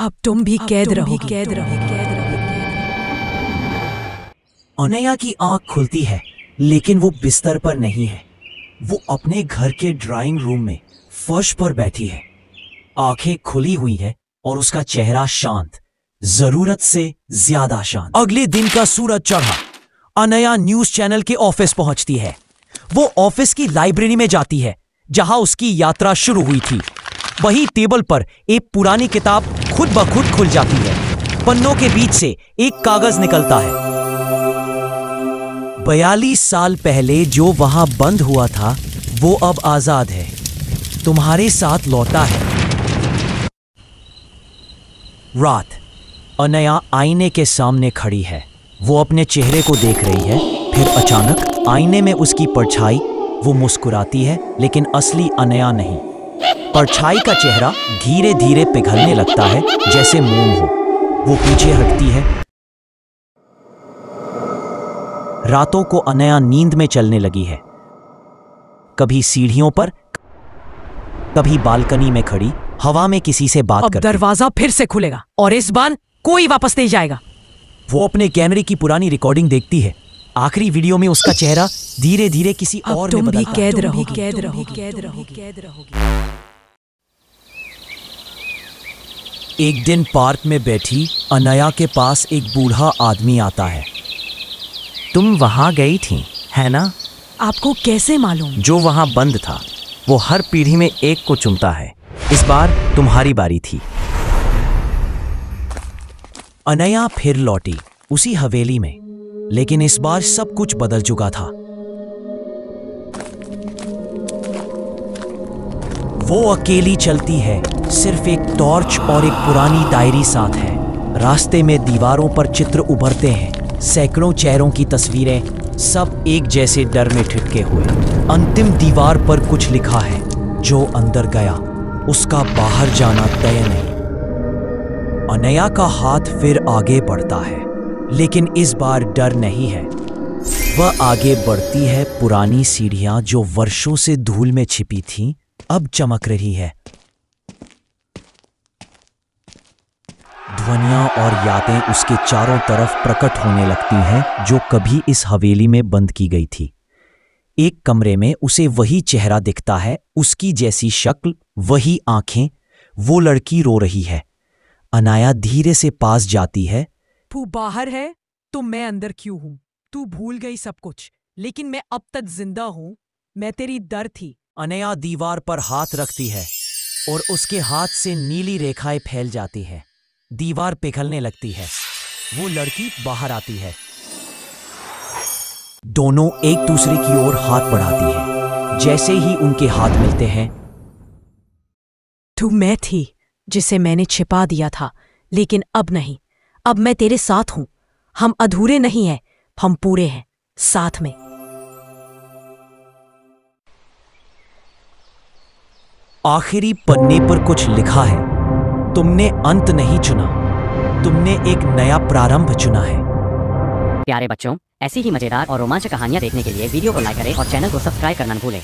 अब तुम भी कैद रहो। अनया की आंख खुलती है, लेकिन वो बिस्तर पर नहीं है। वो अपने घर के ड्राइंग रूम में फर्श पर बैठी है। आंखें खुली हुई है और उसका चेहरा शांत, जरूरत से ज्यादा शांत। अगले दिन का सूरज चढ़ा। अनया न्यूज चैनल के ऑफिस पहुंचती है। वो ऑफिस की लाइब्रेरी में जाती है जहां उसकी यात्रा शुरू हुई थी। वहीं टेबल पर एक पुरानी किताब खुद ब खुद खुल जाती है। पन्नों के बीच से एक कागज निकलता है। 42 साल पहले जो वहां बंद हुआ था वो अब आजाद है, तुम्हारे साथ लौटा है। रात। अनया आईने के सामने खड़ी है। वो अपने चेहरे को देख रही है। फिर अचानक आईने में उसकी परछाई। वो मुस्कुराती है, लेकिन असली अनया नहीं। परछाई का चेहरा धीरे धीरे पिघलने लगता है, जैसे मोम हो। वो पीछे हटती है। रातों को अनया नींद में चलने लगी है, कभी सीढ़ियों पर, कभी बालकनी में खड़ी हवा में किसी से बात करती। दरवाजा फिर से खुलेगा और इस बार कोई वापस नहीं जाएगा। वो अपने कैमरे की पुरानी रिकॉर्डिंग देखती है। आखिरी वीडियो में उसका चेहरा धीरे धीरे किसी और में बदलता है। कैद रहो। एक दिन पार्क में बैठी अनया के पास एक बूढ़ा आदमी आता है। तुम वहां गई थी, है ना? आपको कैसे मालूम? जो वहां बंद था वो हर पीढ़ी में एक को चुनता है। इस बार तुम्हारी बारी थी। अनया फिर लौटी उसी हवेली में, लेकिन इस बार सब कुछ बदल चुका था। वो अकेली चलती है, सिर्फ एक टॉर्च और एक पुरानी डायरी साथ है। रास्ते में दीवारों पर चित्र उभरते हैं, सैकड़ों चेहरों की तस्वीरें, सब एक जैसे डर में ठिठके हुए। अंतिम दीवार पर कुछ लिखा है, जो अंदर गया उसका बाहर जाना तय नहीं। अनया का हाथ फिर आगे बढ़ता है, लेकिन इस बार डर नहीं है। वह आगे बढ़ती है। पुरानी सीढ़ियां जो वर्षों से धूल में छिपी थीं, अब चमक रही है। ध्वनियां और यादें उसके चारों तरफ प्रकट होने लगती हैं, जो कभी इस हवेली में बंद की गई थी। एक कमरे में उसे वही चेहरा दिखता है, उसकी जैसी शक्ल, वही आंखें। वो लड़की रो रही है। अनया धीरे से पास जाती है। तू बाहर है तो मैं अंदर क्यों हूं? तू भूल गई सब कुछ, लेकिन मैं अब तक जिंदा हूं। मैं तेरी दर थी। अनया दीवार पर हाथ रखती है और उसके हाथ से नीली रेखाएं फैल जाती है। दीवार पिघलने लगती है। वो लड़की बाहर आती है। दोनों एक दूसरे की ओर हाथ बढ़ाती है। जैसे ही उनके हाथ मिलते हैं, तू मैं थी जिसे मैंने छिपा दिया था, लेकिन अब नहीं। अब मैं तेरे साथ हूं। हम अधूरे नहीं हैं, हम पूरे हैं, साथ में। आखिरी पन्ने पर कुछ लिखा है, तुमने अंत नहीं चुना, तुमने एक नया प्रारंभ चुना है। प्यारे बच्चों, ऐसी ही मजेदार और रोमांचक कहानियां देखने के लिए वीडियो को लाइक करें और चैनल को सब्सक्राइब करना न भूलें।